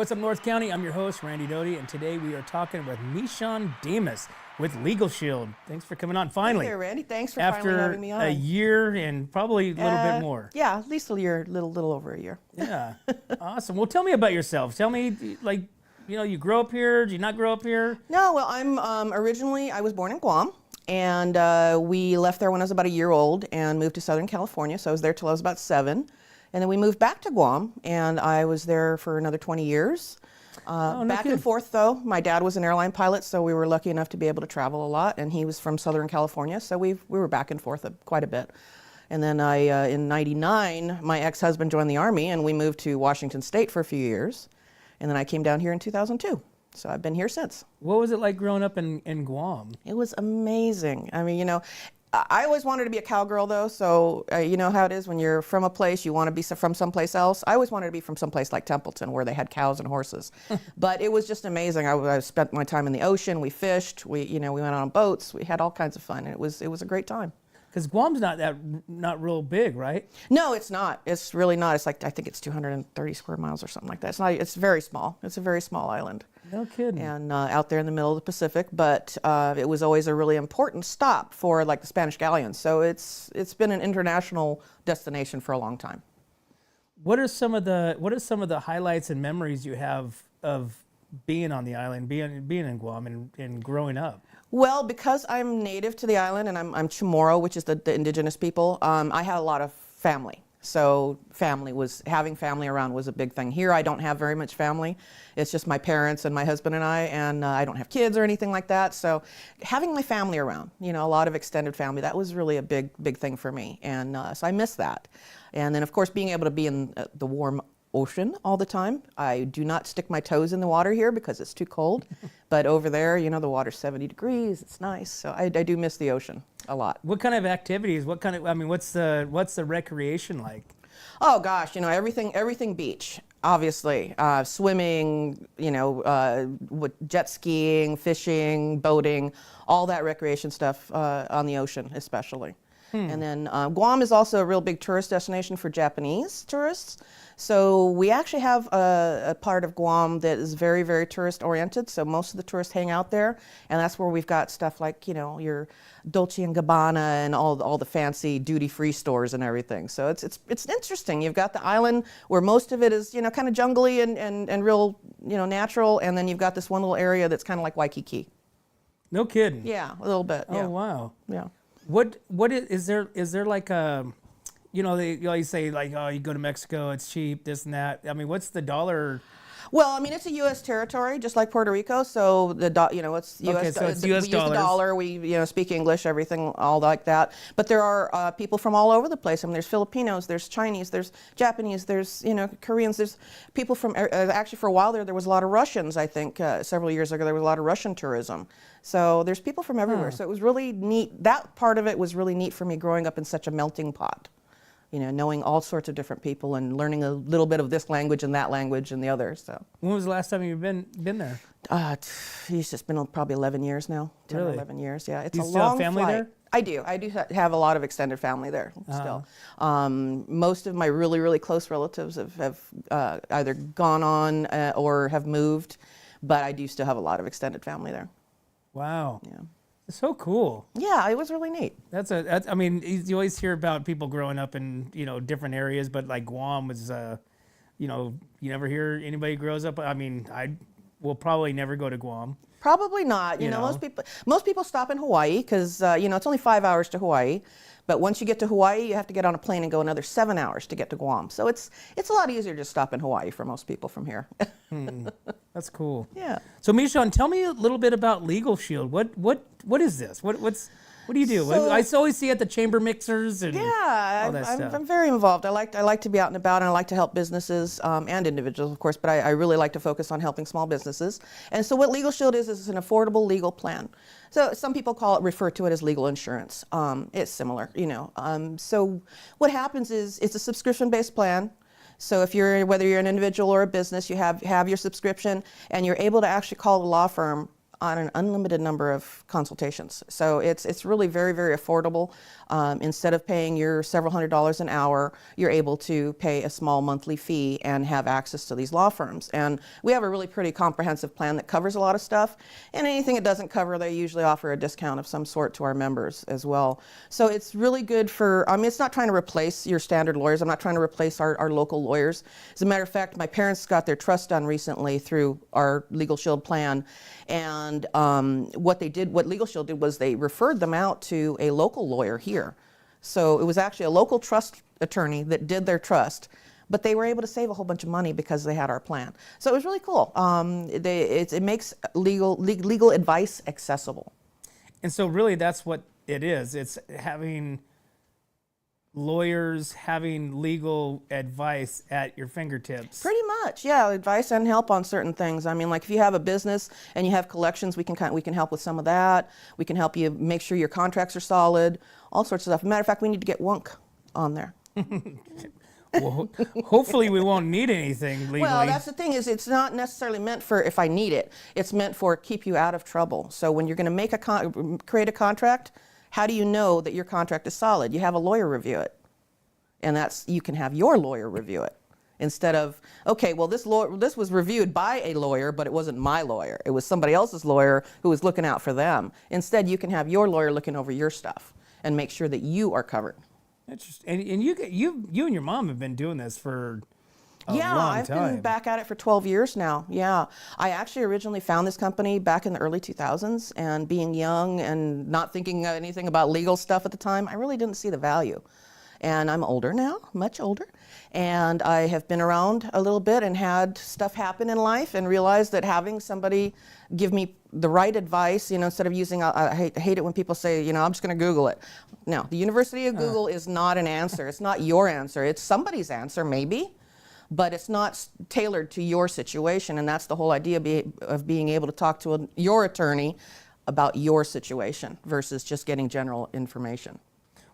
what's up, North County? I'm your host, Randy Doty, and today we are talking with MeShawn Dimos with LegalShield. Thanks for coming on finally. Hey there, Randy. Thanks for finally having me on. After a year and probably a little bit more. Yeah, at least a year, little over a year. Yeah, awesome. Well, tell me about yourself. Tell me, like, you know, you grew up here? Did you not grow up here? No, well, I'm originally, I was born in Guam, and we left there when I was about a year old and moved to Southern California, so I was there till I was about 7. And then we moved back to Guam, and I was there for another 20 years. Back and forth, though. My dad was an airline pilot, so we were lucky enough to be able to travel a lot, and he was from Southern California, so we were back and forth quite a bit. And then in '99, my ex-husband joined the Army, and we moved to Washington State for a few years. And then I came down here in 2002. So I've been here since. What was it like growing up in Guam? It was amazing. I mean, you know, I always wanted to be a cowgirl, though, so you know how it is when you're from a place, you want to be from someplace else. I always wanted to be from someplace like Templeton, where they had cows and horses. But it was just amazing. I spent my time in the ocean. We fished. We went on boats. We had all kinds of fun. It was a great time. Because Guam's not real big, right? No, it's not. It's really not. It's like, I think it's 230 square miles or something like that. It's not. It's very small. It's a very small island. No kidding. And out there in the middle of the Pacific, but it was always a really important stop for like the Spanish galleons. So it's been an international destination for a long time. What are some of the highlights and memories you have of being on the island, being in Guam and growing up? Well, because I'm native to the island and I'm Chamorro, which is the indigenous people, I had a lot of family. So having family around was a big thing. Here I don't have very much family. It's just my parents and my husband and I don't have kids or anything like that. So having my family around, you know, a lot of extended family, that was really a big thing for me. And so I miss that. And then of course being able to be in the warm ocean all the time. I do not stick my toes in the water here because it's too cold. But over there, you know, the water's 70 degrees. It's nice. So I do miss the ocean a lot. What kind of activities? What's the recreation like? Oh gosh, you know, everything beach. Obviously, swimming, you know, jet skiing, fishing, boating, all that recreation stuff on the ocean, especially. And then Guam is also a real big tourist destination for Japanese tourists. So we actually have a part of Guam that is very, very tourist oriented. So most of the tourists hang out there, and that's where we've got stuff like, you know, your Dolce & Gabbana and all the fancy duty-free stores and everything. So it's interesting. You've got the island where most of it is, you know, kind of jungly and real, you know, natural, and then you've got this one little area that's kind of like Waikiki. No kidding. Yeah, a little bit. Yeah. Oh wow. Yeah. What is there like a, you know, they always say like, oh, you go to Mexico, it's cheap, this and that. I mean, what's the dollar? Well, I mean, it's a U.S. territory, just like Puerto Rico. So you know, it's U.S. Okay, so it's we U.S. use the dollar. We, you know, speak English, everything, all like that. But there are people from all over the place. I mean, there's Filipinos, there's Chinese, there's Japanese, there's, you know, Koreans. There's people from actually for a while there was a lot of Russians. I think several years ago there was a lot of Russian tourism. So there's people from everywhere. So it was really neat. That part of it was really neat for me growing up in such a melting pot. You know, knowing all sorts of different people and learning a little bit of this language and that language and the other. So. When was the last time you've been there? It's just been probably 11 years now. 10 or 11 years, yeah. It's do a you still long have family flight. there? I do. I do have a lot of extended family there still. Most of my really, really close relatives have either gone on or have moved, but I do still have a lot of extended family there. Wow. Yeah. It's so cool. Yeah, it was really neat. I mean, you always hear about people growing up in, you know, different areas, but like Guam was, you know, you never hear anybody grows up. I mean, I will probably never go to Guam. Probably not. You know, most people stop in Hawaii because, you know, it's only 5 hours to Hawaii. But once you get to Hawaii, you have to get on a plane and go another 7 hours to get to Guam. So it's a lot easier to stop in Hawaii for most people from here. That's cool. Yeah. So MeShawn, tell me a little bit about LegalShield. What is this? What do you do? So, I always see at the chamber mixers and all that stuff. I'm very involved. I like to be out and about, and I like to help businesses and individuals, of course, but I really like to focus on helping small businesses. And so what LegalShield is an affordable legal plan. So some people refer to it as legal insurance. It's similar, you know. So what happens is it's a subscription-based plan. So whether you're an individual or a business, you have your subscription, and you're able to actually call the law firm on an unlimited number of consultations. So it's really very, very affordable. Instead of paying your several $100s an hour, you're able to pay a small monthly fee and have access to these law firms. And we have a really pretty comprehensive plan that covers a lot of stuff. And anything it doesn't cover, they usually offer a discount of some sort to our members as well. So it's really good for, I mean, it's not trying to replace your standard lawyers. I'm not trying to replace our local lawyers. As a matter of fact, my parents got their trust done recently through our LegalShield plan. And what LegalShield did was they referred them out to a local lawyer here. So it was actually a local trust attorney that did their trust, but they were able to save a whole bunch of money because they had our plan. So it was really cool. It makes legal advice accessible. And so really that's what it is. It's having lawyers, having legal advice at your fingertips. Pretty much, yeah, advice and help on certain things. I mean, like if you have a business and you have collections, we can help with some of that. We can help you make sure your contracts are solid, all sorts of stuff. Matter of fact, we need to get WUNC on there. Well, hopefully we won't need anything legally. Well, that's the thing, is it's not necessarily meant for if I need it. It's meant for keep you out of trouble. So when you're going to make create a contract, how do you know that your contract is solid? You have a lawyer review it. And you can have your lawyer review it. Instead of, okay, well, this was reviewed by a lawyer, but it wasn't my lawyer. It was somebody else's lawyer who was looking out for them. Instead, you can have your lawyer looking over your stuff and make sure that you are covered. Interesting. And you and your mom have been doing this for a long time. I've been back at it for 12 years now. Yeah. I actually originally found this company back in the early 2000s, and being young and not thinking anything about legal stuff at the time, I really didn't see the value. And I'm older now, much older, and I have been around a little bit and had stuff happen in life and realized that having somebody give me the right advice, instead of using, I hate it when people say, I'm just going to Google it. No, the University of Google is not an answer. It's not your answer. It's somebody's answer, maybe, but it's not tailored to your situation, and that's the whole idea of being able to talk to your attorney about your situation versus just getting general information.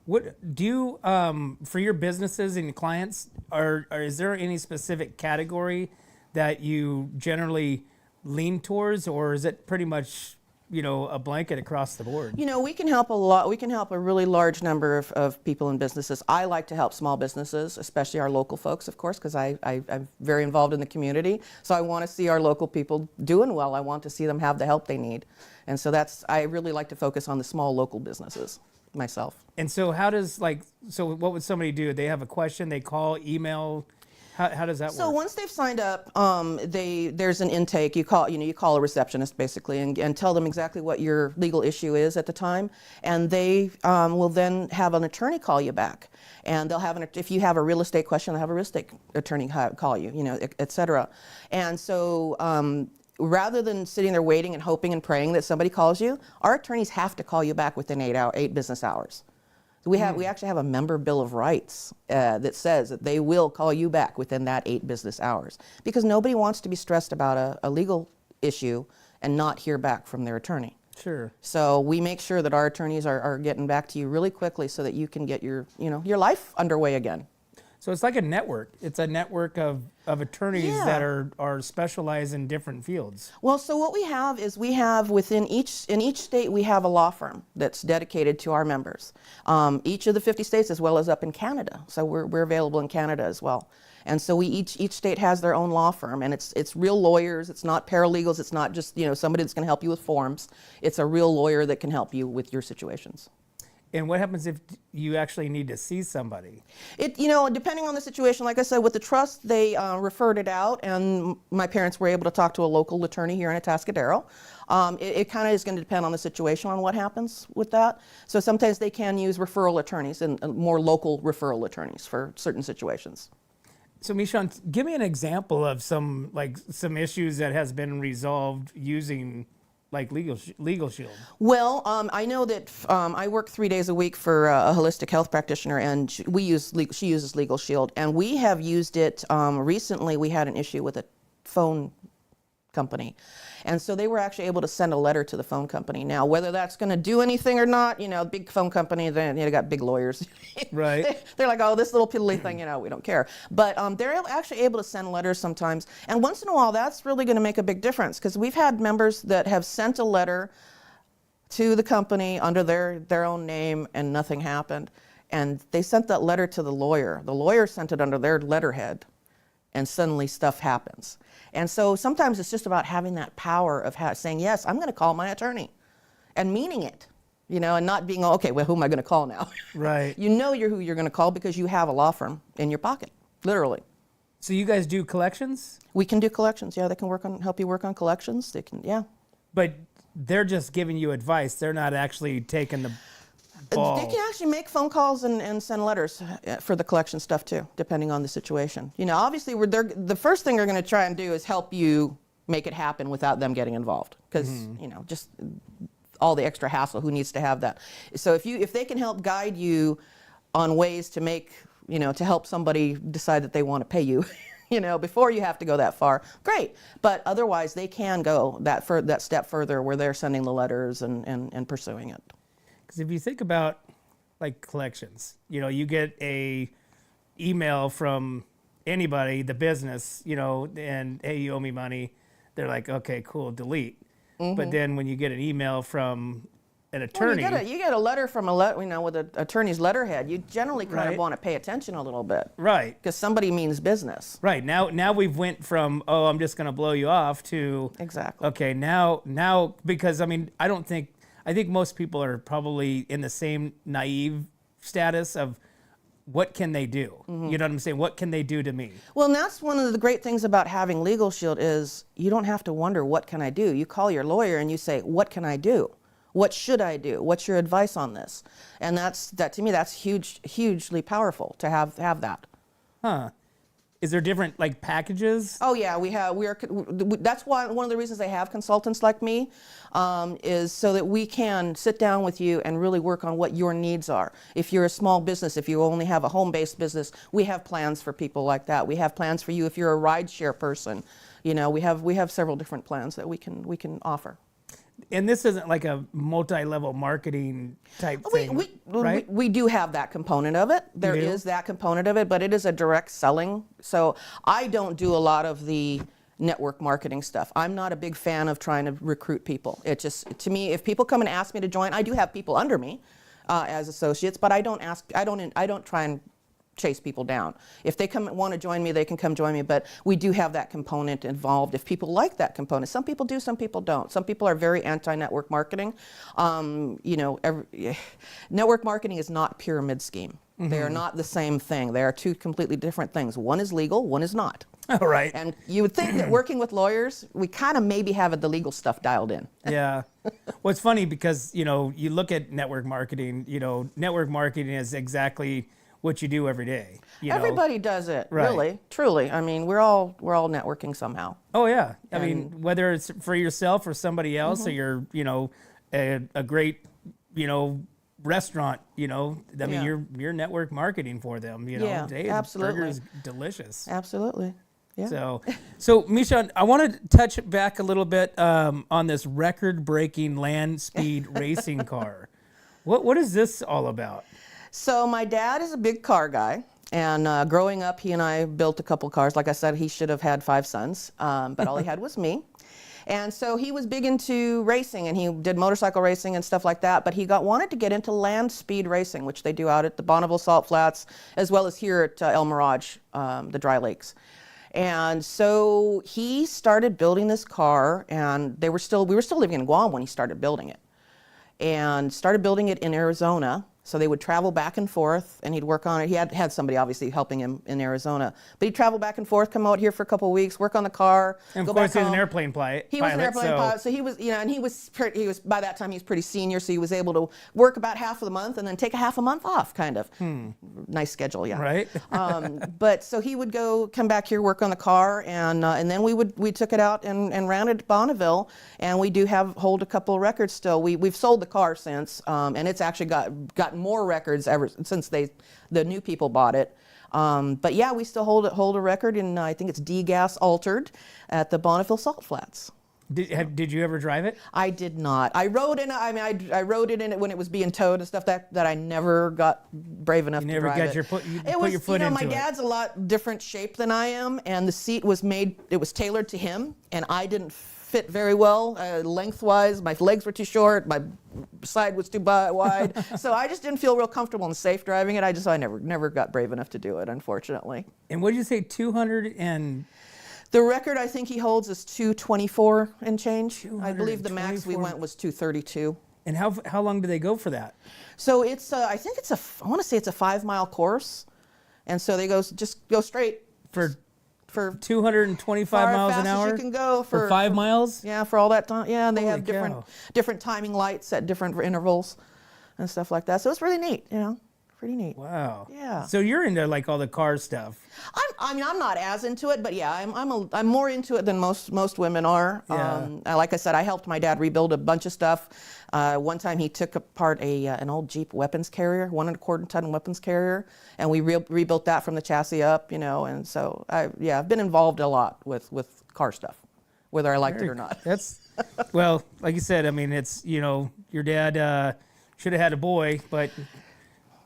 What do you, for your businesses and your clients, is there any specific category that you generally lean towards, or is it pretty much, a blanket across the board? We can help a lot. We can help a really large number of people and businesses. I like to help small businesses, especially our local folks, of course, because I'm very involved in the community. So I want to see our local people doing well. I want to see them have the help they need. And so I really like to focus on the small local businesses myself. And so what would somebody do? They have a question, they call, email, how does that work? So once they've signed up, there's an intake. You call a receptionist basically and tell them exactly what your legal issue is at the time, and they will then have an attorney call you back. And they'll have if you have a real estate question, they'll have a real estate attorney call you, et cetera. And so rather than sitting there waiting and hoping and praying that somebody calls you, our attorneys have to call you back within 8 business hours. So we actually have a member bill of rights that says that they will call you back within that 8 business hours, because nobody wants to be stressed about a legal issue and not hear back from their attorney. Sure. So we make sure that our attorneys are getting back to you really quickly so that you can get your life underway again. So it's like a network. It's a network of attorneys that are specialized in different fields. Well, so what we have is in each state we have a law firm that's dedicated to our members. Each of the 50 states, as well as up in Canada. So we're available in Canada as well. And so each state has their own law firm, and it's real lawyers. It's not paralegals. It's not just somebody that's going to help you with forms. It's a real lawyer that can help you with your situations. And what happens if you actually need to see somebody? Depending on the situation, like I said, with the trust, they referred it out, and my parents were able to talk to a local attorney here in Atascadero. It kind of is going to depend on the situation on what happens with that. So sometimes they can use referral attorneys and more local referral attorneys for certain situations. So MeShawn, give me an example of some issues that has been resolved using LegalShield. Well, I know that I work 3 days a week for a holistic health practitioner, and she uses LegalShield, and we have used it recently. We had an issue with a phone company. And so they were actually able to send a letter to the phone company. Now, whether that's going to do anything or not, big phone company, they got big lawyers. Right. They're like, oh, this little piddly thing, we don't care. But they're actually able to send letters sometimes. And once in a while, that's really going to make a big difference, because we've had members that have sent a letter to the company under their own name and nothing happened. And they sent that letter to the lawyer. The lawyer sent it under their letterhead, and suddenly stuff happens. And so sometimes it's just about having that power of saying, yes, I'm going to call my attorney, and meaning it, and not being, okay, well, who am I going to call now? Right. You know who you're going to call because you have a law firm in your pocket, literally. So you guys do collections? We can do collections. Yeah, they can help you work on collections. They can, yeah. But they're just giving you advice. They're not actually taking the ball. They can actually make phone calls and send letters for the collection stuff too, depending on the situation. Obviously, the first thing they're going to try and do is help you make it happen without them getting involved, because just all the extra hassle. Who needs to have that? So if they can help guide you on ways to make to help somebody decide that they want to pay you, before you have to go that far, great. But otherwise, they can go that step further, where they're sending the letters and pursuing it. Because if you think about like collections, you get a email from anybody, the business, and hey, you owe me money. They're like, okay, cool, delete. Mm-hmm. But then when you get an email from an attorney, you get a letter from with an attorney's letterhead, you generally kind of want to pay attention a little bit, right? Because somebody means business, right? Now we've went from, oh, I'm just going to blow you off, to exactly. Okay, now because I think most people are probably in the same naive status of, what can they do? Mm-hmm. You know what I'm saying? What can they do to me? Well, and that's one of the great things about having LegalShield is you don't have to wonder, what can I do? You call your lawyer and you say, what can I do? What should I do? What's your advice on this? And that to me, that's hugely powerful to have that. Huh. Is there different packages? Oh yeah, that's why one of the reasons they have consultants like me is so that we can sit down with you and really work on what your needs are. If you're a small business, if you only have a home-based business, we have plans for people like that. We have plans for you if you're a rideshare person. We have several different plans that we can offer. And this isn't like a multi-level marketing type thing, right? We do have that component of it. There is that component of it, but it is a direct selling. So I don't do a lot of the network marketing stuff. I'm not a big fan of trying to recruit people. It just, to me, if people come and ask me to join, I do have people under me as associates, but I don't try and chase people down. If they want to join me, they can come join me, but we do have that component involved if people like that component. Some people do, some people don't. Some people are very anti-network marketing. Network marketing is not pyramid scheme. Mm-hmm. They are not the same thing. They are two completely different things. One is legal, one is not. All right. And you would think that working with lawyers, we kind of maybe have the legal stuff dialed in. Yeah. Well, it's funny because, you look at network marketing, network marketing is exactly what you do every day. Everybody does it, right. Really, truly. I mean, we're all networking somehow. Oh yeah. I mean, whether it's for yourself or somebody else, mm-hmm. or you're, a great, restaurant, I mean, you're network marketing for them, Yeah, hey, absolutely. Burger is delicious. Absolutely. Yeah. So MeShawn, I want to touch back a little bit on this record-breaking land speed racing car. What is this all about? So my dad is a big car guy, and growing up, he and I built a couple cars. Like I said, he should have had 5 sons, but all he had was me. And so he was big into racing, and he did motorcycle racing and stuff like that, but he wanted to get into land speed racing, which they do out at the Bonneville Salt Flats, as well as here at El Mirage, the Dry Lakes. And so he started building this car, and we were still living in Guam when he started building it, and started building it in Arizona. So they would travel back and forth, and he'd work on it. He had somebody obviously helping him in Arizona, but he'd travel back and forth, come out here for a couple of weeks, work on the car, and go of course back he was home. an airplane pilot. He was an airplane pilot, so he was, and he was by that time he was pretty senior, so he was able to work about half of the month and then take a half a month off, kind of. Nice schedule, yeah. Right. But so he would come back here, work on the car, and then we took it out and ran it at Bonneville, and we do hold a couple of records still. We've sold the car since, and it's actually got more records ever since the new people bought it. But yeah, we still hold a record in, I think it's D-gas altered at the Bonneville Salt Flats. Did you ever drive it? I did not. I rode in it. I mean, I rode it in it when it was being towed and stuff. That I never got brave enough to drive it. You put your foot you know, into my dad's a lot different shape than I am, and the seat was made. It was tailored to him, and I didn't fit very well lengthwise. My legs were too short. My side was too wide. So I just didn't feel real comfortable and safe driving it. I never got brave enough to do it, unfortunately. And what did you say? 200 and. The record I think he holds is 224 and change. I believe the max we went was 232. And how long do they go for that? So it's I think it's I want to say it's a 5-mile course, and so they just go straight for 225 far miles fast an hour. As you can go for 5 miles. Yeah, for all that time. Yeah, and they have cow. different timing lights at different intervals, and stuff like that. So it's really neat. You know. Pretty neat. Wow. Yeah. So you're into like all the car stuff. I mean, I'm not as into it, but yeah, I'm more into it than most women are. Yeah. Like I said, I helped my dad rebuild a bunch of stuff. One time he took apart an old Jeep weapons carrier, 1 1/4 ton weapons carrier, and we rebuilt that from the chassis up, you know. And so I've been involved a lot with car stuff, whether I liked it or not. That's well, like you said. I mean, it's your dad should have had a boy, but.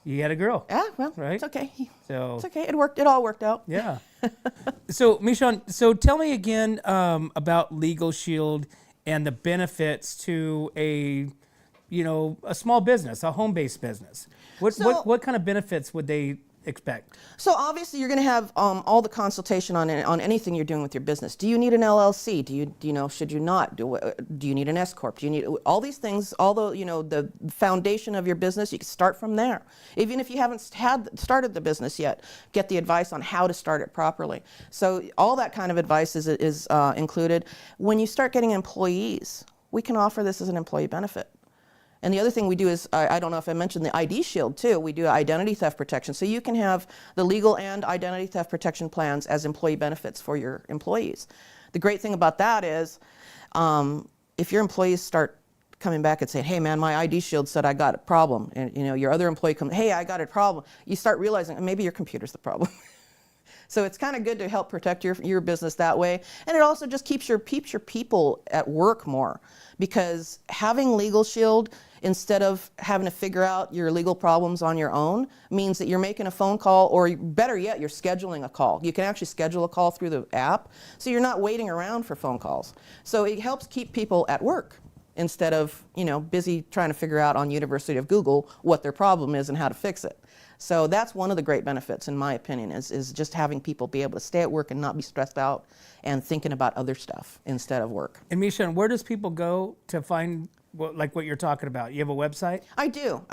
You had a girl. Yeah, well, right? It's okay. So it's okay. It worked. It all worked out. Yeah. So, MeShawn, tell me again about LegalShield and the benefits to a small business, a home-based business. What kind of benefits would they expect? So obviously you're going to have all the consultation on anything you're doing with your business. Do you need an LLC? Do you should you not? Do you need an S corp? Do you need all these things? Although the foundation of your business, you can start from there. Even if you haven't started the business yet, get the advice on how to start it properly. So all that kind of advice is included. When you start getting employees, we can offer this as an employee benefit. And the other thing we do is, I don't know if I mentioned the IDShield too, we do identity theft protection. So you can have the legal and identity theft protection plans as employee benefits for your employees. The great thing about that is, if your employees start coming back and saying, hey man, my IDShield said I got a problem, and your other employee comes, hey, I got a problem, you start realizing maybe your computer's the problem. So it's kind of good to help protect your business that way. And it also just keeps your people at work more, because having LegalShield, instead of having to figure out your legal problems on your own, means that you're making a phone call, or better yet, you're scheduling a call. You can actually schedule a call through the app, so you're not waiting around for phone calls. So it helps keep people at work instead of busy trying to figure out on University of Google what their problem is and how to fix it. So that's one of the great benefits, in my opinion, is just having people be able to stay at work and not be stressed out and thinking about other stuff instead of work. And MeShawn, where does people go to find what you're talking about? You have a website? I do.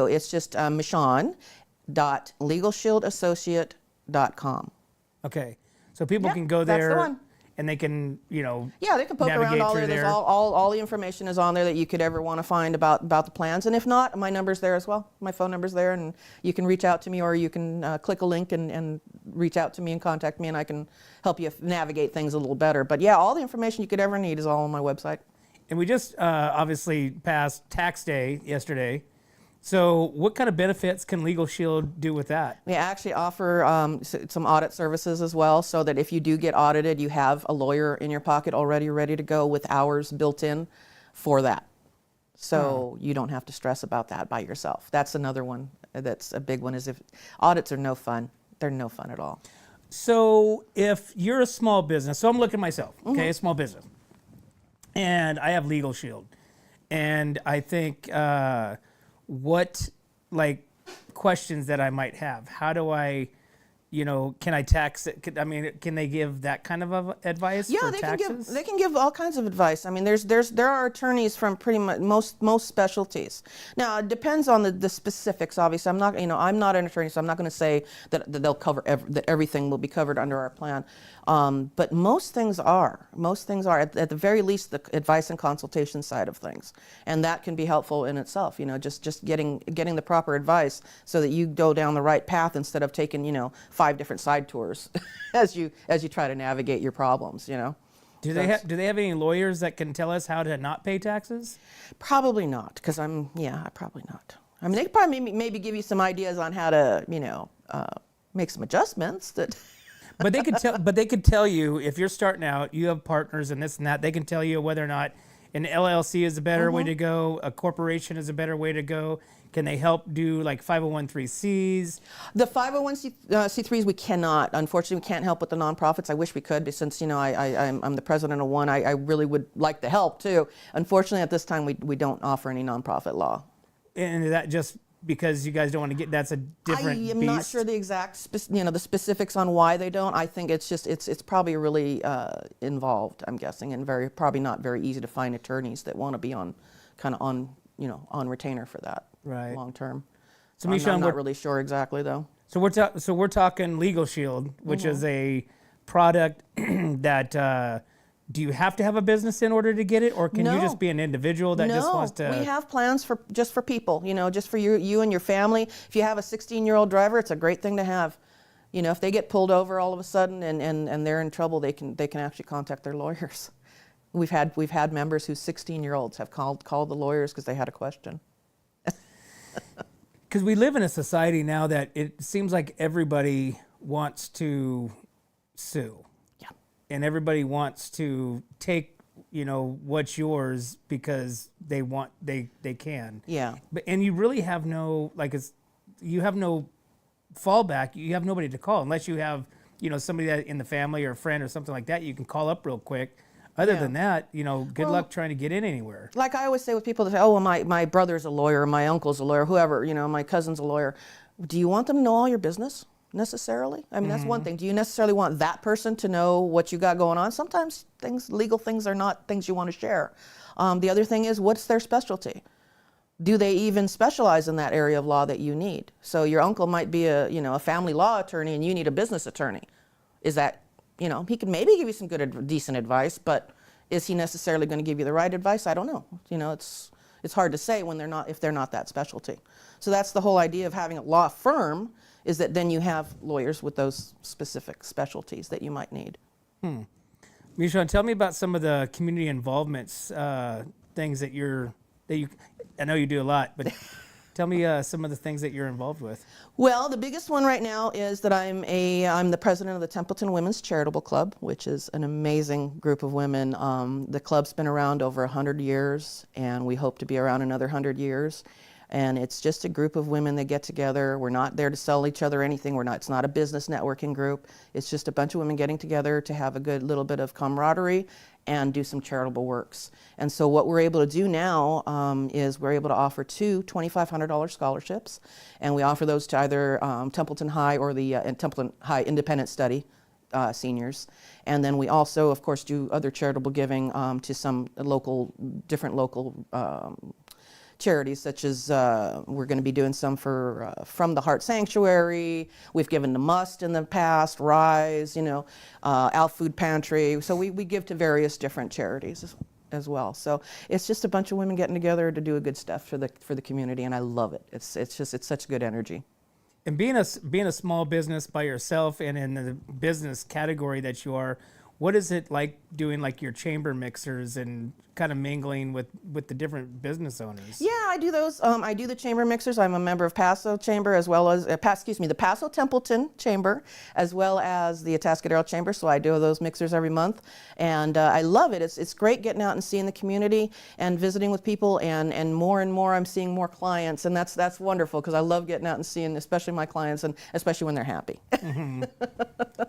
It's just MeShawn.LegalShieldAssociate.com. Okay. So people can go there. That's the one. And they can, yeah, they can poke around all there. There's all the information is on there that you could ever want to find about the plans. And if not, my number's there as well. My phone number's there, and you can reach out to me, or you can click a link and reach out to me and contact me, and I can help you navigate things a little better. But yeah, all the information you could ever need is all on my website. And we just obviously passed tax day yesterday. So what kind of benefits can LegalShield do with that? We actually offer some audit services as well, so that if you do get audited, you have a lawyer in your pocket already ready to go with hours built in for that. So you don't have to stress about that by yourself. That's another one that's a big one, is if audits are no fun. They're no fun at all. So if you're a small business, so I'm looking at myself, okay, a small business, and I have LegalShield, and I think what questions that I might have. How do I, can I tax it? Can they give that kind of advice for taxes? They can give all kinds of advice. I mean, there are attorneys from pretty much most specialties. Now, it depends on the specifics. Obviously, I'm not an attorney, so I'm not going to say that they'll cover that everything will be covered under our plan. But most things are. At the very least, the advice and consultation side of things, and that can be helpful in itself. Just getting the proper advice so that you go down the right path instead of taking 5 different side tours as you try to navigate your problems. Do they have any lawyers that can tell us how to not pay taxes? Probably not, because probably not. I mean, they could probably maybe give you some ideas on how to make some adjustments that. But they could tell you if you're starting out, you have partners and this and that. They can tell you whether or not an LLC is a better way to go, a corporation is a better way to go. Can they help do like 501(c)(3)s? The 501c3s we cannot. Unfortunately, we can't help with the nonprofits. I wish we could, since I'm the president of one. I really would like the help too. Unfortunately, at this time, we don't offer any nonprofit law. And is that just because you guys don't want to get? That's a different beast. I am not sure the exact, the specifics on why they don't. I think it's just it's probably really involved. I'm guessing, and probably not very easy to find attorneys that want to be on retainer for that. Right. Long term. So I'm not really sure exactly though. So we're talking LegalShield, which is a product that do you have to have a business in order to get it, or can you just be an individual that just wants to? No, we have plans just for people, just for you and your family. If you have a 16-year-old driver, it's a great thing to have. If they get pulled over all of a sudden and they're in trouble, they can actually contact their lawyers. We've had members whose 16-year-olds have called the lawyers because they had a question. Because we live in a society now that it seems like everybody wants to sue. Yeah. And everybody wants to take, what's yours because they can. Yeah. And you really have no, you have no fallback. You have nobody to call unless you have, somebody that in the family or a friend or something like that you can call up real quick. Other than that, good luck trying to get in anywhere. Like I always say with people that say, oh, well, my brother's a lawyer, my uncle's a lawyer, whoever, my cousin's a lawyer. Do you want them to know all your business necessarily? I mean, that's one thing. Do you necessarily want that person to know what you got going on? Sometimes legal things are not things you want to share. The other thing is, what's their specialty? Do they even specialize in that area of law that you need? So your uncle might be a family law attorney and you need a business attorney. Is that, he can maybe give you some decent advice, but is he necessarily going to give you the right advice? I don't know. It's hard to say if they're not that specialty. So that's the whole idea of having a law firm, is that then you have lawyers with those specific specialties that you might need. MeShawn, tell me about some of the community involvements, things that you, I know you do a lot, but tell me some of the things that you're involved with. Well, the biggest one right now is that I'm the president of the Templeton Women's Charitable Club, which is an amazing group of women. The club's been around over 100 years, and we hope to be around another 100 years. And it's just a group of women that get together. We're not there to sell each other anything. It's not a business networking group. It's just a bunch of women getting together to have a good little bit of camaraderie and do some charitable works. And so what we're able to do now is we're able to offer 2 $2,500 scholarships, and we offer those to either Templeton High or the Templeton High Independent Study seniors. And then we also, of course, do other charitable giving to some different local charities, such as we're going to be doing some for From the Heart Sanctuary. We've given to Must in the past, Rise, Al Food Pantry. So we give to various different charities as well. So it's just a bunch of women getting together to do good stuff for the community, and I love it. It's such good energy. And being a small business by yourself and in the business category that you are, what is it like doing your chamber mixers and kind of mingling with the different business owners? Yeah, I do those. I do the chamber mixers. I'm a member of Paso Chamber, as well as the Paso Templeton Chamber, as well as the Atascadero Chamber. So I do those mixers every month, and I love it. It's great getting out and seeing the community and visiting with people, and more I'm seeing more clients, and that's wonderful, because I love getting out and seeing, especially my clients, and especially when they're happy.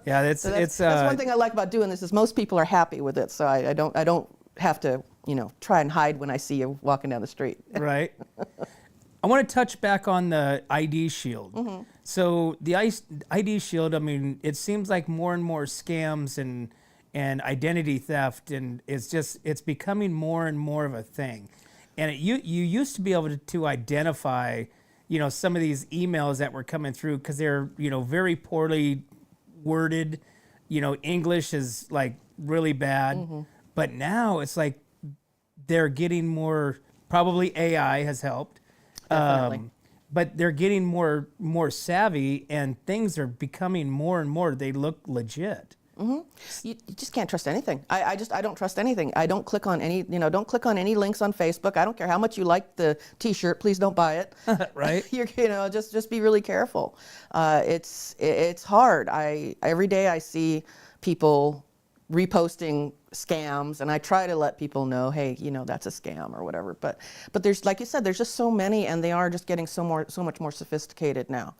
Yeah, that's one thing I like about doing this, is most people are happy with it. So I don't have to try and hide when I see you walking down the street. Right. I want to touch back on the IDShield. So the IDShield, I mean, it seems like more and more scams and identity theft, and it's becoming more and more of a thing. And you used to be able to identify, some of these emails that were coming through, because they're, very poorly worded. English is really bad. But now it's like they're getting more, probably AI has helped. Definitely. But they're getting more savvy, and things are becoming more and more, they look legit. You just can't trust anything. I don't trust anything. I don't click on any, don't click on any links on Facebook. I don't care how much you like the T-shirt. Please don't buy it. Right. Just be really careful. It's hard. Every day I see people reposting scams, and I try to let people know, hey, that's a scam or whatever. But there's, like you said, there's just so many, and they are just getting so much more sophisticated now.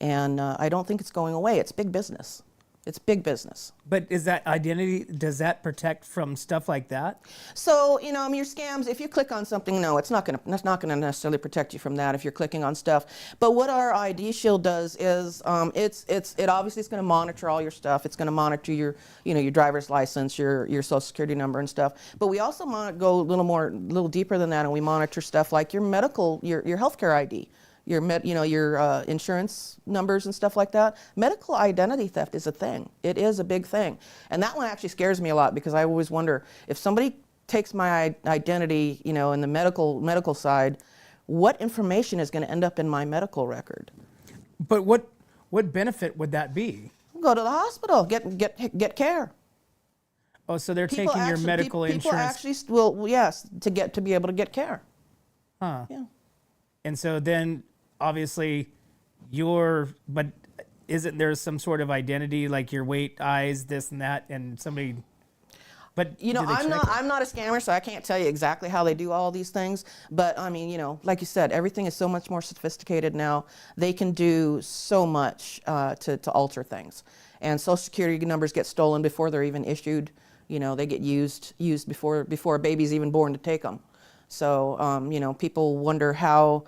And I don't think it's going away. It's big business. It's big business. But is that identity, does that protect from stuff like that? So, your scams, if you click on something, no, that's not going to necessarily protect you from that if you're clicking on stuff. But what our ID Shield does is it obviously is going to monitor all your stuff. It's going to monitor your, your driver's license, your social security number and stuff. But we also go a little deeper than that, and we monitor stuff like your medical, your healthcare ID. Your insurance numbers and stuff like that. Medical identity theft is a thing. It is a big thing. And that one actually scares me a lot, because I always wonder, if somebody takes my identity, in the medical side, what information is going to end up in my medical record? But what benefit would that be? Go to the hospital, get care. Oh, so they're taking your medical insurance. People actually will, yes, to be able to get care. Huh. Yeah. And so then, obviously, but isn't there some sort of identity, like your weight, eyes, this and that, and somebody, but I'm not a scammer, so I can't tell you exactly how they do all these things. But I mean, like you said, everything is so much more sophisticated now. They can do so much to alter things. And Social Security numbers get stolen before they're even issued. They get used before a baby's even born to take them. So, people wonder how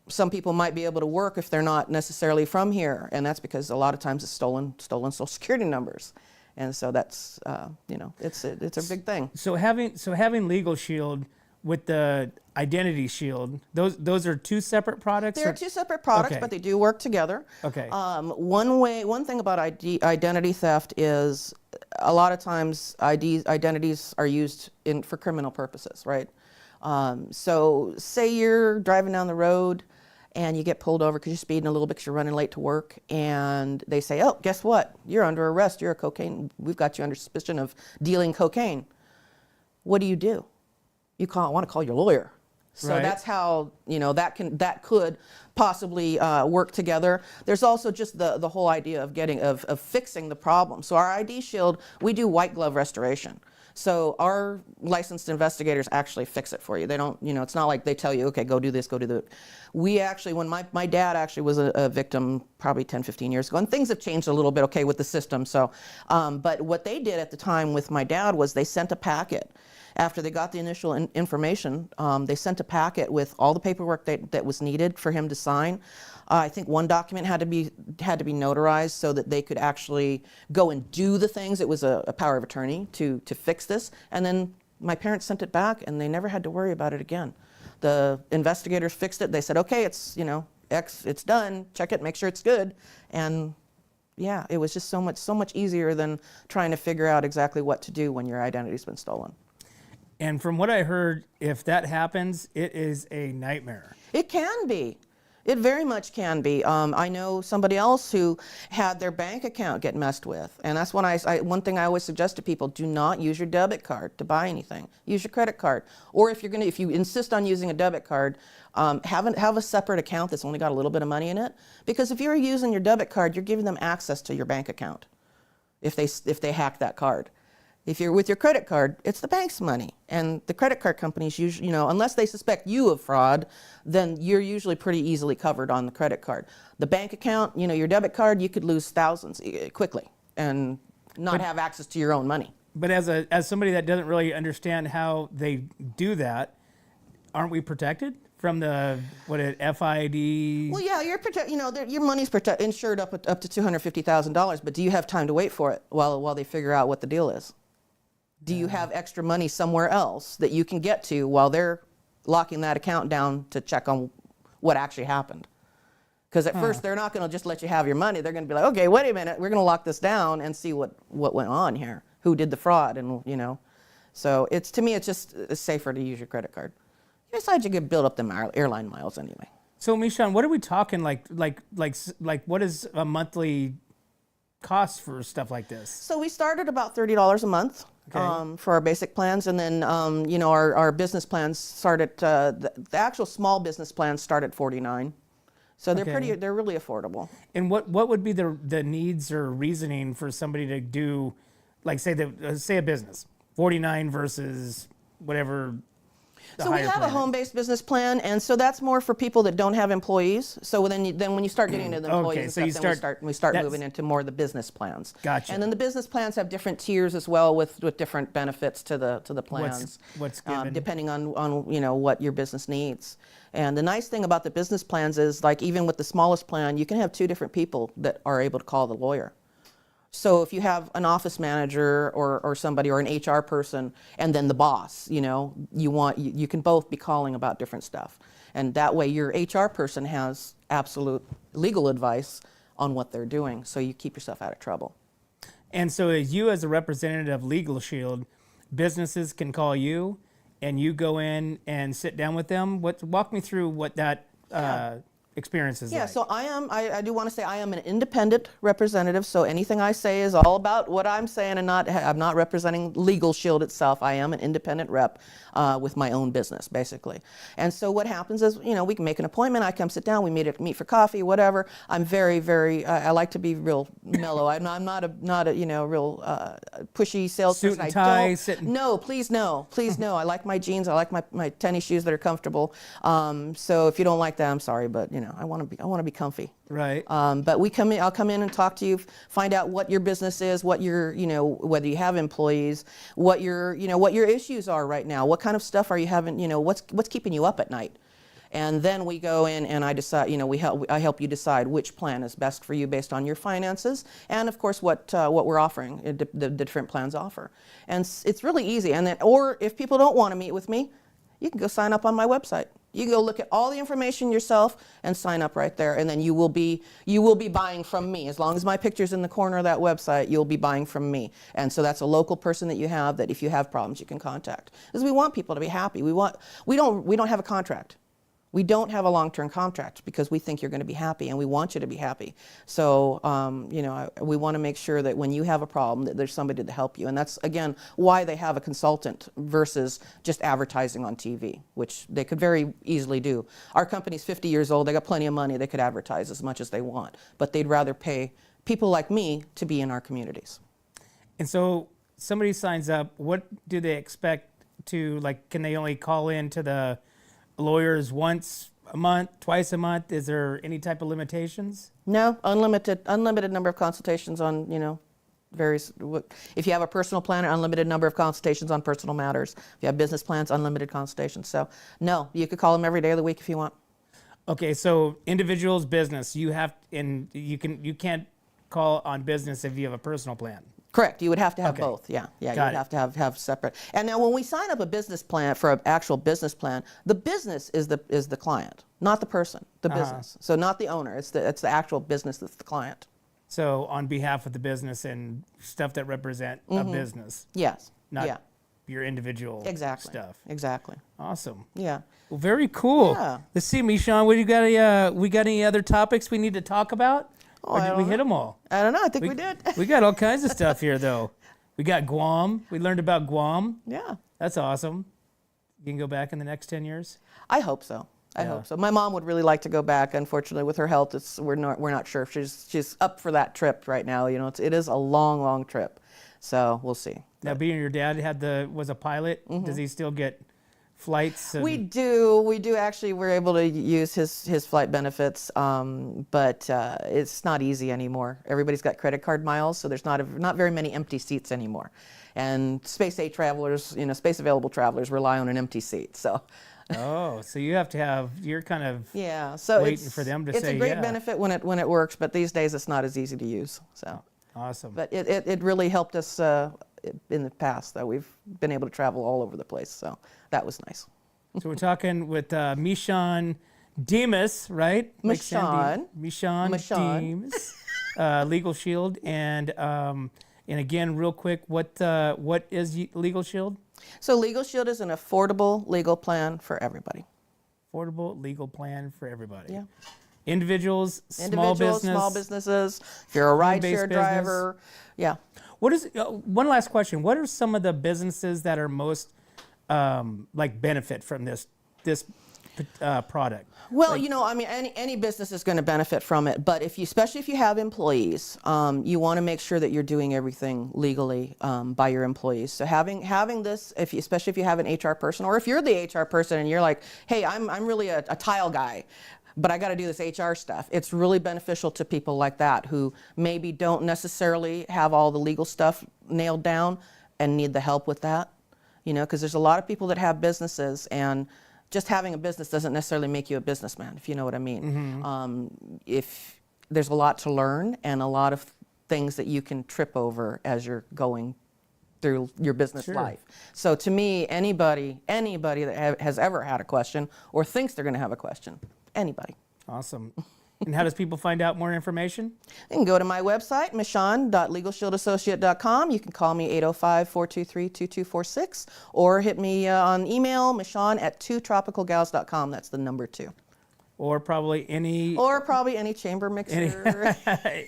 some people might be able to work if they're not necessarily from here, and that's because a lot of times it's stolen Social Security numbers, and so that's it's a big thing. So having LegalShield with the Identity Shield, those are two separate products. They're two separate products, okay, but they do work together. Okay. One thing about identity theft is a lot of times identities are used for criminal purposes, right? So say you're driving down the road and you get pulled over because you're speeding a little bit because you're running late to work, and they say, oh, guess what? You're under arrest. We've got you under suspicion of dealing cocaine. What do? You want to call your lawyer. So right, that's how, that could possibly work together. There's also just the whole idea of fixing the problem. So our ID Shield, we do white glove restoration. So our licensed investigators actually fix it for you. They don't, it's not like they tell you, okay, go do this, go do that. We actually, when my dad actually was a victim probably 10, 15 years ago, and things have changed a little bit, okay, with the system. So, but what they did at the time with my dad was they sent a packet. After they got the initial information, they sent a packet with all the paperwork that was needed for him to sign. I think one document had to be notarized so that they could actually go and do the things. It was a power of attorney to fix this. And then my parents sent it back, and they never had to worry about it again. The investigators fixed it. They said, okay, it's it's done. Check it, make sure it's good. And yeah, it was just so much easier than trying to figure out exactly what to do when your identity's been stolen. And from what I heard, if that happens, it is a nightmare. It can be. It very much can be. I know somebody else who had their bank account get messed with, and that's when one thing I always suggest to people: do not use your debit card to buy anything. Use your credit card, or if you insist on using a debit card, have a separate account that's only got a little bit of money in it. Because if you're using your debit card, you're giving them access to your bank account. If they hack that card. If you're with your credit card, it's the bank's money. And the credit card companies usually, unless they suspect you of fraud, then you're usually pretty easily covered on the credit card. The bank account, your debit card, you could lose thousands quickly and not have access to your own money. But as somebody that doesn't really understand how they do that, aren't we protected from the FID? Well, yeah, you're your money's insured up to $250,000, but do you have time to wait for it while they figure out what the deal is? Do you have extra money somewhere else that you can get to while they're locking that account down to check on what actually happened? Because at first they're not going to just let you have your money. They're going to be like, okay, wait a minute, we're going to lock this down and see what went on here, who did the fraud, and So to me, it's just safer to use your credit card. Besides, you could build up the airline miles anyway. So, MeShawn, what are we talking like? What is a monthly costs for stuff like this? So we started about $30 a month. Okay. For our basic plans, and then our business plans start at the actual small business plans start at $49. So they're Okay. they're really affordable. And what would be the needs or reasoning for somebody to do, like say a business, 49 versus whatever. The So we higher have a plan is? home-based business plan, and so that's more for people that don't have employees. So then when you start getting into the employees, Okay, and so stuff, you then start- we start that's- moving into more of the business plans. Gotcha. And then the business plans have different tiers as well, with different benefits to the plans. What's given? Depending on what your business needs. And the nice thing about the business plans is, like, even with the smallest plan, you can have 2 different people that are able to call the lawyer. So if you have an office manager or somebody or an HR person and then the boss, you can both be calling about different stuff. And that way your HR person has absolute legal advice on what they're doing, so you keep yourself out of trouble. And so you as a representative of LegalShield, businesses can call you and you go in and sit down with them. Walk me through what that experience is Yeah, like. so I do want to say I am an independent representative, so anything I say is all about what I'm saying, and I'm not representing LegalShield itself. I am an independent rep with my own business, basically. And so what happens is, we can make an appointment, I come sit down, we meet for coffee, whatever. I'm very, very, I like to be real mellow. I'm not a real pushy salesperson. Suit and tie, sitting. No, please no. I like my jeans, I like my tennis shoes that are comfortable. So if you don't like that, I'm sorry, but I want to be comfy. Right. But I'll come in and talk to you, find out what your business is, what your, whether you have employees, what your issues are right now, what kind of stuff are you having, what's keeping you up at night. And then we go in and I decide, I help you decide which plan is best for you based on your finances, and of course what we're offering, the different plans offer. And it's really easy. And then, or if people don't want to meet with me, you can go sign up on my website. You can go look at all the information yourself and sign up right there, and then you will be buying from me. As long as my picture's in the corner of that website, you'll be buying from me. And so that's a local person that you have that if you have problems, you can contact. Because we want people to be happy. We don't have a contract. We don't have a long-term contract because we think you're going to be happy, and we want you to be happy. So, we want to make sure that when you have a problem, that there's somebody to help you. And that's, again, why they have a consultant versus just advertising on TV, which they could very easily do. Our company's 50 years old. They got plenty of money. They could advertise as much as they want. But they'd rather pay people like me to be in our communities. And so somebody signs up, what do they expect to, can they only call in to the lawyers once a month, twice a month? Is there any type of limitations? No, unlimited number of consultations on, various, if you have a personal plan, unlimited number of consultations on personal matters. If you have business plans, unlimited consultations. So no, you could call them every day of the week if you want. Okay, so individuals, business, you can't call on business if you have a personal plan. Correct. You would have to have Okay. both. Yeah. You would Got it. have to have separate. And now, when we sign up a business plan for an actual business plan, the business is the client, not the person. The business. So not the owner. It's the actual business that's the client. So on behalf of the business and stuff that represent a business, Yes. not yeah. your individual Exactly. stuff. Exactly. Awesome. Yeah. Well, very cool. Yeah. Let's see, MeShawn, we got any other topics we need to talk about? Oh, Or I did we don't hit know. them all? I don't know. I think we did. We got all kinds of stuff here, though. We got Guam. We learned about Guam. Yeah. That's awesome. You can go back in the next 10 years? I hope so. I Yeah. hope so. My mom would really like to go back. Unfortunately, with her health, we're not sure if she's up for that trip right now. It is a long trip, so we'll see. Now, being your dad was a pilot, does he still get flights? We do actually. We're able to use his flight benefits, but it's not easy anymore. Everybody's got credit card miles, so there's not very many empty seats anymore. And space available travelers rely on an empty seat. So. Oh, so you have to you're kind of Yeah, so waiting for them to it's say a great yeah. benefit when it works, but these days it's not as easy to use. So, Awesome. but it really helped us in the past that we've been able to travel all over the place. So that was nice. So we're talking with MeShawn Dimos, right? Like Sandy. MeShawn MeShawn. Dimos, LegalShield, and again, real quick, what is LegalShield? So LegalShield is an affordable legal plan for everybody. Affordable legal plan for everybody. Yeah. individuals, Small businesses. If you're a rideshare driver, yeah. What is one last question? What are some of the businesses that are most like benefit from this product? Well, I mean, any business is going to benefit from it, but especially if you have employees, you want to make sure that you're doing everything legally by your employees. So having this, especially if you have an HR person, or if you're the HR person and you're like, hey, I'm really a tile guy, but I got to do this HR stuff. It's really beneficial to people like that who maybe don't necessarily have all the legal stuff nailed down and need the help with that. Because there's a lot of people that have businesses, and just having a business doesn't necessarily make you a businessman, if you know what I mean. If there's a lot to learn and a lot of things that you can trip over as you're going through your business life. So to me, anybody that has ever had a question or thinks they're going to have a question, anybody. Awesome. And how does people find out more information? They can go to my website, MeShawn.LegalShieldAssociate.com. You can call me 805-423-2246 or hit me on email, MeShawn@twotropicalgals.com. That's the number 2. Or probably any chamber mixer.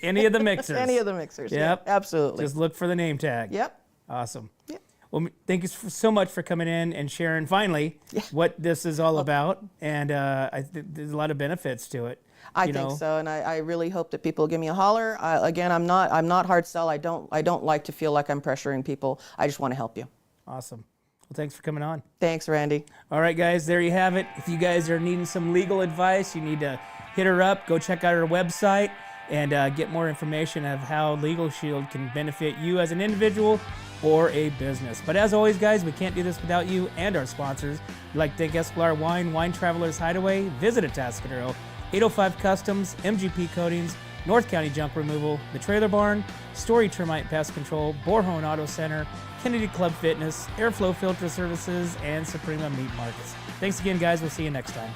Any of the mixers. Any of the mixers. Yep. Yeah, absolutely. Just look for the name tag. Yep. Awesome. Yep. Well, thank you so much for coming in and sharing finally what this is all about. And there's a lot of benefits to it. I think so, and I really hope that people give me a holler. Again, I'm not hard sell. I don't like to feel like I'm pressuring people. I just want to help you. Awesome. Well, thanks for coming on. Thanks, Randy. All right, guys, there you have it. If you guys are needing some legal advice, you need to hit her up. Go check out her website and get more information of how LegalShield can benefit you as an individual or a business. But as always, guys, we can't do this without you and our sponsors. We'd like to thank Escalar Wine Travelers Hideaway, Visit Atascadero, 805 Customs, MGP Coatings, North County Junk Removal, The Trailer Barn, Story Termite Pest Control, Borhone Auto Center, Kennedy Club Fitness, Airflow Filter Services, and Suprema Meat Markets. Thanks again, guys. We'll see you next time.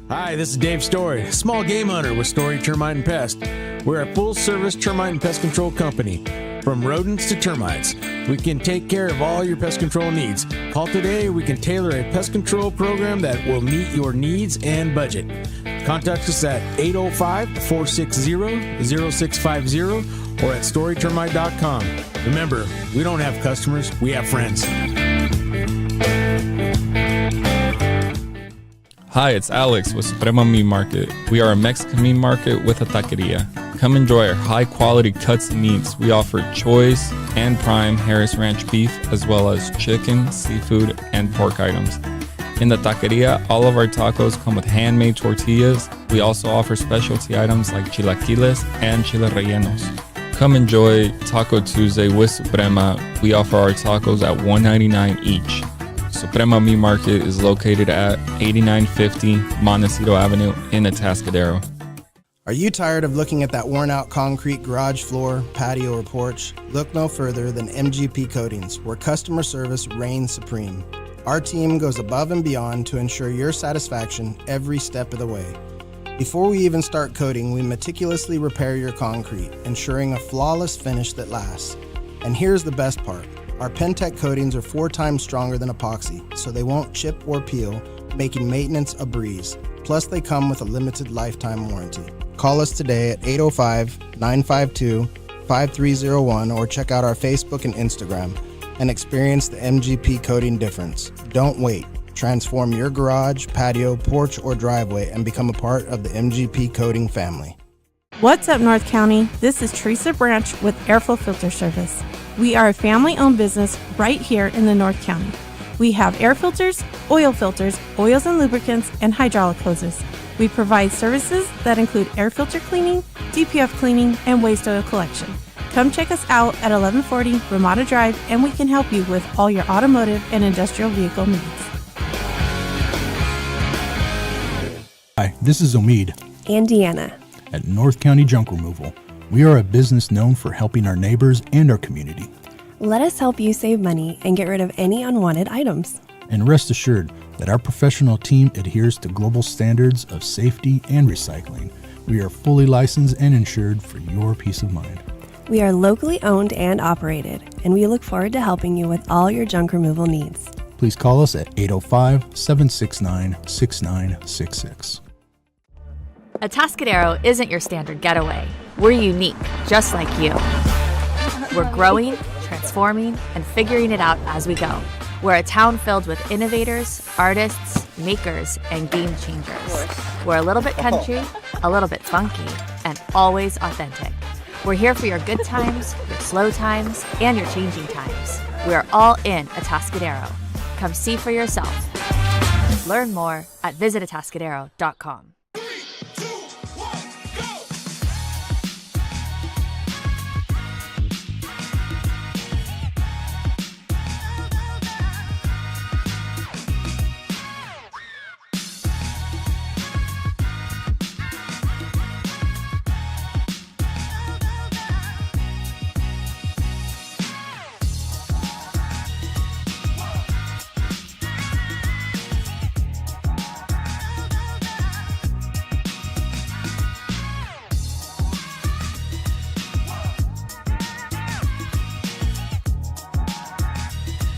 Hi, this is Dave Story, small game hunter with Story Termite and Pest. We're a full-service termite and pest control company. From rodents to termites, we can take care of all your pest control needs. Call today, we can tailor a pest control program that will meet your needs and budget. Contact us at 805-460-0650 or at storytermite.com. Remember, we don't have customers, we have friends. Hi, it's Alex with Suprema Meat Market. We are a Mexican meat market with a taqueria. Come enjoy our high-quality cuts and meats. We offer choice and prime Harris Ranch beef, as well as chicken, seafood, and pork items. In the taqueria, all of our tacos come with handmade tortillas. We also offer specialty items like chilaquiles and chile rellenos. Come enjoy Taco Tuesday with Suprema. We offer our tacos at $1.99 each. Suprema Meat Market is located at 8950 Montecito Avenue in Atascadero. Are you tired of looking at that worn-out concrete garage floor, patio, or porch? Look no further than MGP Coatings, where customer service reigns supreme. Our team goes above and beyond to ensure your satisfaction every step of the way. Before we even start coating, we meticulously repair your concrete, ensuring a flawless finish that lasts. And here's the best part. Our Pentec coatings are 4 times stronger than epoxy, so they won't chip or peel, making maintenance a breeze. Plus, they come with a limited lifetime warranty. Call us today at 805-952-5301 or check out our Facebook and Instagram and experience the MGP coating difference. Don't wait. Transform your garage, patio, porch, or driveway and become a part of the MGP coating family. What's up, North County? This is Teresa Branch with Airflow Filter Service. We are a family-owned business right here in the North County. We have air filters, oils and lubricants, and hydraulic hoses. We provide services that include air filter cleaning, DPF cleaning, and waste oil collection. Come check us out at 1140 Ramada Drive, and we can help you with all your automotive and industrial vehicle needs. Hi, this is Omid and Deanna at North County Junk Removal. We are a business known for helping our neighbors and our community. Let us help you save money and get rid of any unwanted items. And rest assured that our professional team adheres to global standards of safety and recycling. We are fully licensed and insured for your peace of mind. We are locally owned and operated, and we look forward to helping you with all your junk removal needs. Please call us at 805-769-6966. Atascadero isn't your standard getaway. We're unique, just like you. We're growing, transforming, and figuring it out as we go. We're a town filled with innovators, artists, makers, and game changers. We're a little bit country, a little bit funky, and always authentic. We're here for your good times, your slow times, and your changing times. We're all in Atascadero. Come see for yourself. Learn more at visitatascadero.com.